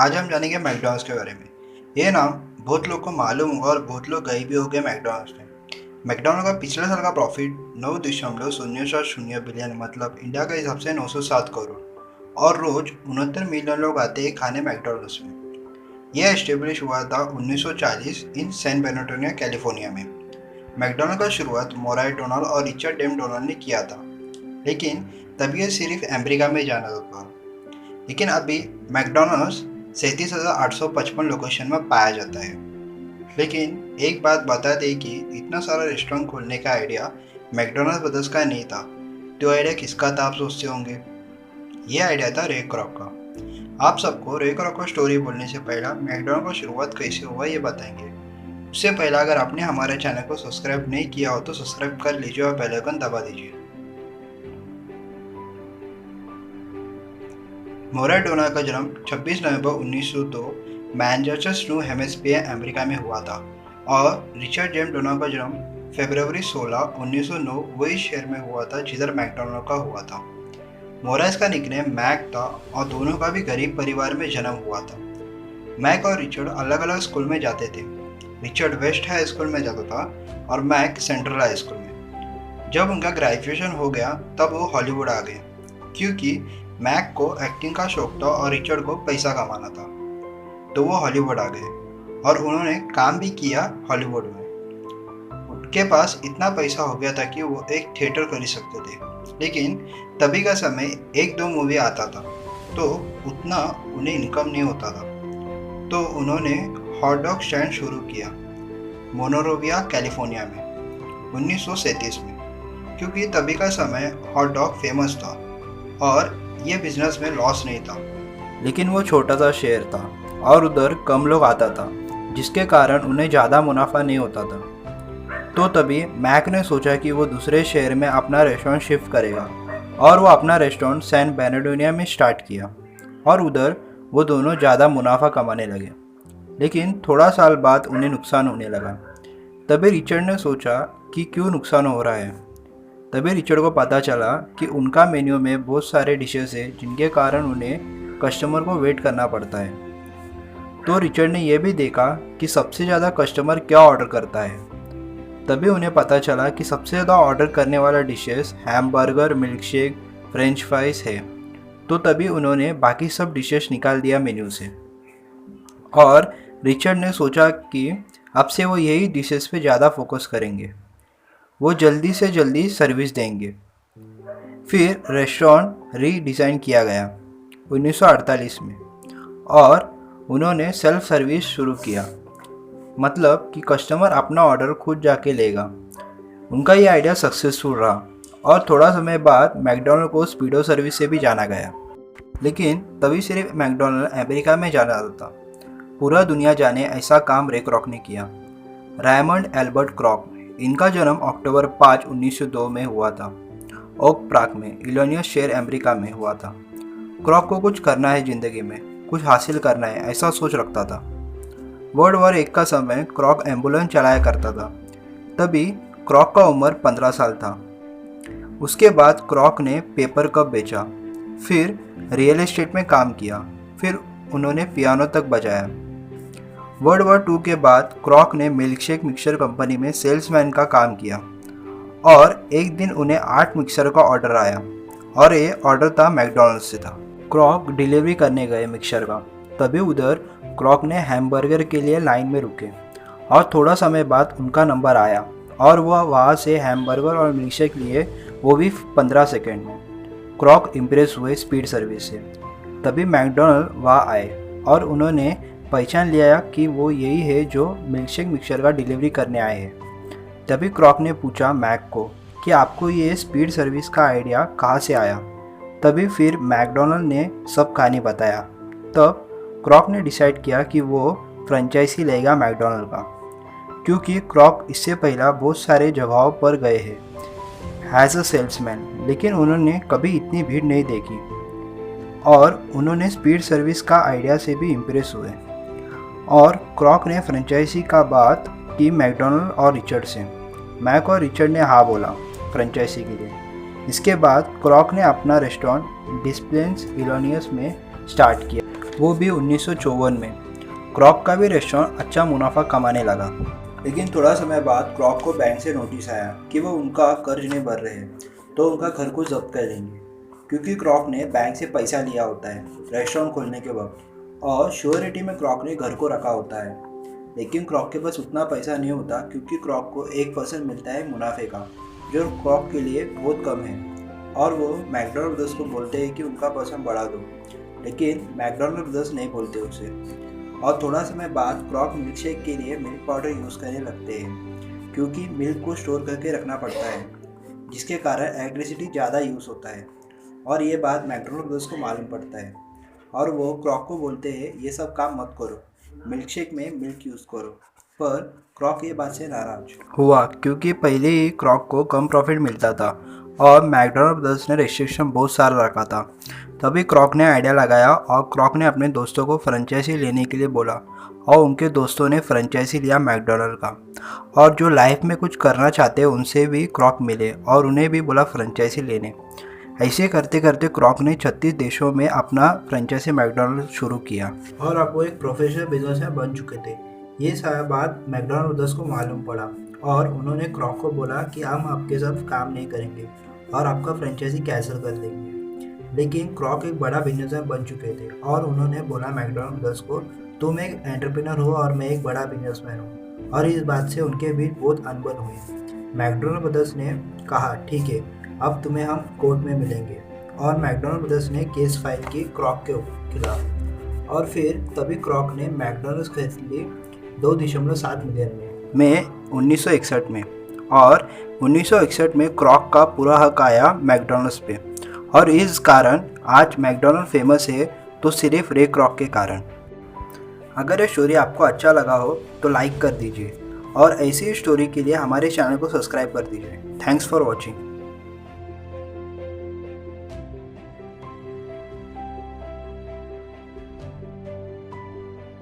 आज हम जानेंगे मैकडॉनल्ड्स के बारे में। ये नाम बहुत लोग को मालूम होगा और बहुत लोग गए भी होंगे मैकडॉनल्ड्स में। मैकडॉनल्ड का पिछले साल का प्रॉफिट 9.000 बिलियन मतलब इंडिया के हिसाब से 907 करोड़ और रोज 69 मिलियन लोग आते हैं खाने मैकडॉनल्ड्स में। यह एस्टेब्लिश हुआ था 1940 इन सैन बेर्नार्डिनो कैलिफोर्निया में। मैकडॉनल्ड का शुरुआत मोराई डोनाल्ड और रिचर्ड डेम डोनाल्ड ने किया था, लेकिन तभी यह सिर्फ अमेरिका में जाना था। लेकिन अभी मैकडॉनल्ड्स 37,855 लोकेशन में पाया जाता है। लेकिन एक बात बता दें कि इतना सारा रेस्टोरेंट खोलने का आइडिया मैकडॉनल्ड्स ब्रदर्स का नहीं था। तो आइडिया किसका था आप सोचते होंगे? ये आइडिया था रे क्रॉक का। आप सबको रे क्रॉक का स्टोरी बोलने से पहले मैकडॉनल्ड का शुरुआत कैसे हुआ ये बताएंगे। उससे पहले अगर आपने हमारे चैनल को सब्सक्राइब नहीं किया हो तो सब्सक्राइब कर लीजिए और बेल आइकन दबा दीजिए। मोराई डोनाल्ड का जन्म 26 नवंबर 1902 मैनचेस्टर न्यू हेम्पशायर अमेरिका में हुआ था और रिचर्ड जेम्स डोनाल्ड का जन्म फरवरी 16, 1909 वही शहर में हुआ था जिधर मैकडॉनल्ड का हुआ था। मोराइस का निकनेम मैक था और दोनों का भी गरीब परिवार में जन्म हुआ था। मैक और रिचर्ड अलग अलग स्कूल में जाते थे। रिचर्ड वेस्ट हाई स्कूल में जाता था और मैक सेंट्रल हाई स्कूल में। जब उनका ग्रेजुएशन हो गया तब वो हॉलीवुड आ गए, क्योंकि मैक को एक्टिंग का शौक था और रिचर्ड को पैसा कमाना था। तो वो हॉलीवुड आ गए और उन्होंने काम भी किया हॉलीवुड में। उनके पास इतना पैसा हो गया था कि वो एक थिएटर खरीद सकते थे, लेकिन तभी का समय एक दो मूवी आता था तो उतना उन्हें इनकम नहीं होता था। तो उन्होंने हॉट डॉग स्टैंड शुरू किया मोनरोविया कैलिफोर्निया में 1937 में, क्योंकि तभी का समय हॉट डॉग फेमस था और ये बिजनेस में लॉस नहीं था। लेकिन वो छोटा सा शहर था और उधर कम लोग आता था, जिसके कारण उन्हें ज़्यादा मुनाफा नहीं होता था। तो तभी मैक ने सोचा कि वो दूसरे शहर में अपना रेस्टोरेंट शिफ्ट करेगा और वो अपना रेस्टोरेंट सैन बेर्नार्डिनो में स्टार्ट किया और उधर वो दोनों ज़्यादा मुनाफा कमाने लगे। लेकिन थोड़ा साल बाद उन्हें नुकसान होने लगा। तभी रिचर्ड ने सोचा कि क्यों नुकसान हो रहा है। तभी रिचर्ड को पता चला कि उनका मेन्यू में बहुत सारे डिशेस हैं जिनके कारण उन्हें कस्टमर को वेट करना पड़ता है। तो रिचर्ड ने यह भी देखा कि सबसे ज़्यादा कस्टमर क्या ऑर्डर करता है। तभी उन्हें पता चला कि सबसे ज़्यादा ऑर्डर करने वाला dishes hamburger, milkshake, French fries है। तो तभी उन्होंने बाकी सब डिशेस निकाल दिया मेन्यू से और रिचर्ड ने सोचा कि अब से वो यही डिशेस पे ज़्यादा फोकस करेंगे। वो जल्दी से जल्दी सर्विस देंगे। फिर रेस्टोरेंट रीडिज़ाइन किया गया 1948 में और उन्होंने सेल्फ सर्विस शुरू किया, मतलब कि कस्टमर अपना ऑर्डर खुद जाके लेगा। उनका ये आइडिया सक्सेसफुल रहा और थोड़ा समय बाद मैकडॉनल्ड को स्पीडो सर्विस से भी जाना गया। लेकिन तभी सिर्फ मैकडॉनल्ड अमेरिका में जाना था, पूरा दुनिया जाने ऐसा काम रे क्रॉक ने किया। रायमंड एल्बर्ट क्रॉक, इनका जन्म अक्टूबर 5, 1902 में हुआ था। ओक प्राक में इलिनॉइस शहर अमेरिका में हुआ था। क्रॉक को कुछ करना है ज़िंदगी में, कुछ हासिल करना है, ऐसा सोच रखता था। वर्ल्ड वॉर 1 का समय क्रॉक एम्बुलेंस चलाया करता था। तभी क्रॉक का उम्र 15 साल था। उसके बाद क्रॉक ने पेपर कप बेचा, फिर रियल एस्टेट में काम किया, फिर उन्होंने पियानो तक बजाया। वर्ल्ड वॉर 2 के बाद क्रॉक ने मिल्कशेक मिक्सर कंपनी में सेल्समैन का काम किया और एक दिन उन्हें 8 मिक्सर का ऑर्डर आया और ये ऑर्डर था मैकडॉनल्ड्स से था। क्रॉक डिलीवरी करने गए मिक्सर का, तभी उधर क्रॉक ने हैमबर्गर के लिए लाइन में रुके और थोड़ा समय बाद उनका नंबर आया और वह वहाँ से हैमबर्गर और मिल्कशेक लिए, वो भी 15 सेकेंड में। क्रॉक इम्प्रेस हुए स्पीड सर्विस से। तभी मैकडॉनल्ड वहाँ आए और उन्होंने पहचान लिया कि वो यही है जो मिल्कशेक मिक्सर का डिलीवरी करने आए हैं। तभी क्रॉक ने पूछा मैक को कि आपको ये स्पीड सर्विस का आइडिया कहाँ से आया। तभी फिर मैकडॉनल्ड ने सब कहानी बताया। तब क्रॉक ने डिसाइड किया कि वो फ्रेंचाइजी लेगा मैकडॉनल्ड का, क्योंकि क्रॉक इससे पहले बहुत सारे जगहों पर गए हैं एज अ सेल्समैन, लेकिन उन्होंने कभी इतनी भीड़ नहीं देखी और उन्होंने स्पीड सर्विस का आइडिया से भी इम्प्रेस हुए। और क्रॉक ने फ्रेंचाइजी का बात की मैकडॉनल्ड और रिचर्ड से। मैक और रिचर्ड ने हाँ बोला फ्रेंचाइजी के लिए। इसके बाद क्रॉक ने अपना रेस्टोरेंट डिस्प्लेन्स इलिनॉइस में स्टार्ट किया। वो भी 1954 में। क्रॉक का भी रेस्टोरेंट अच्छा मुनाफा कमाने लगा, लेकिन थोड़ा समय बाद क्रॉक को बैंक से नोटिस आया कि वो उनका कर्ज नहीं भर रहे हैं, तो उनका घर को जब्त कर लेंगे। क्योंकि क्रॉक ने बैंक से पैसा लिया होता है रेस्टोरेंट खोलने के वक्त, और श्योरिटी में क्रॉक ने घर को रखा होता है। लेकिन क्रॉक के पास उतना पैसा नहीं होता, क्योंकि क्रॉक को 1% मिलता है मुनाफे का, जो क्रॉक के लिए बहुत कम है। और वो मैकडॉनल्ड ब्रदर्स को बोलते हैं कि उनका पर्सन बढ़ा दो, लेकिन मैकडॉनल्ड ब्रदर्स नहीं बोलते उसे। और थोड़ा समय बाद क्रॉक मिल्क शेक के लिए मिल्क पाउडर यूज़ करने लगते हैं, क्योंकि मिल्क को स्टोर करके रखना पड़ता है, जिसके कारण इलेक्ट्रिसिटी ज़्यादा यूज़ होता है। और ये बात मैकडॉनल्ड ब्रदर्स को मालूम पड़ता है, और वो क्रॉक को बोलते हैं ये सब काम मत करो, मिल्क शेक में मिल्क यूज़ करो। पर क्रॉक ये बात से नाराज हुआ, क्योंकि पहले ही क्रॉक को कम प्रॉफिट मिलता था और मैकडॉनल्ड ब्रदर्स ने रिस्ट्रिक्शन बहुत सारा रखा था। तभी क्रॉक ने आइडिया लगाया और क्रॉक ने अपने दोस्तों को फ्रेंचाइजी लेने के लिए बोला, और उनके दोस्तों ने फ्रेंचाइजी लिया मैकडॉनल्ड का। और जो लाइफ में कुछ करना चाहते हैं उनसे भी क्रॉक मिले और उन्हें भी बोला फ्रेंचाइजी लेने। ऐसे करते करते क्रॉक ने 36 देशों में अपना फ्रेंचाइजी मैकडॉनल्ड शुरू किया, और अब वो एक प्रोफेशनल बिजनेसमैन बन चुके थे। ये सारा बात मैकडॉनल्ड ब्रदर्स को मालूम पड़ा, और उन्होंने क्रॉक को बोला कि हम आपके साथ काम नहीं करेंगे और आपका फ्रेंचाइजी कैंसिल कर देंगे। लेकिन क्रॉक एक बड़ा बिजनेसमैन बन चुके थे, और उन्होंने बोला मैकडॉनल्ड ब्रदर्स को, तुम एक एंटरप्रेन्योर हो और मैं एक बड़ा बिजनेसमैन हूँ। और इस बात से उनके बीच बहुत अनबन हुई। मैकडॉनल्ड ब्रदर्स ने कहा ठीक है, अब तुम्हें हम कोर्ट में मिलेंगे। और मैकडॉनल्ड ब्रदर्स ने केस फाइल की क्रॉक के खिलाफ, और फिर तभी क्रॉक ने मैकडॉनल्ड्स खरीद ली 2.7 मिलियन में 1961 में। और 1961 में क्रॉक का पूरा हक आया मैकडॉनल्ड्स पे, और इस कारण आज मैकडॉनल्ड फेमस है, तो सिर्फ रे क्रॉक के कारण। अगर ये स्टोरी आपको अच्छा लगा हो तो लाइक कर दीजिए, और ऐसी ही स्टोरी के लिए हमारे चैनल को सब्सक्राइब कर दीजिए। Thanks for watching.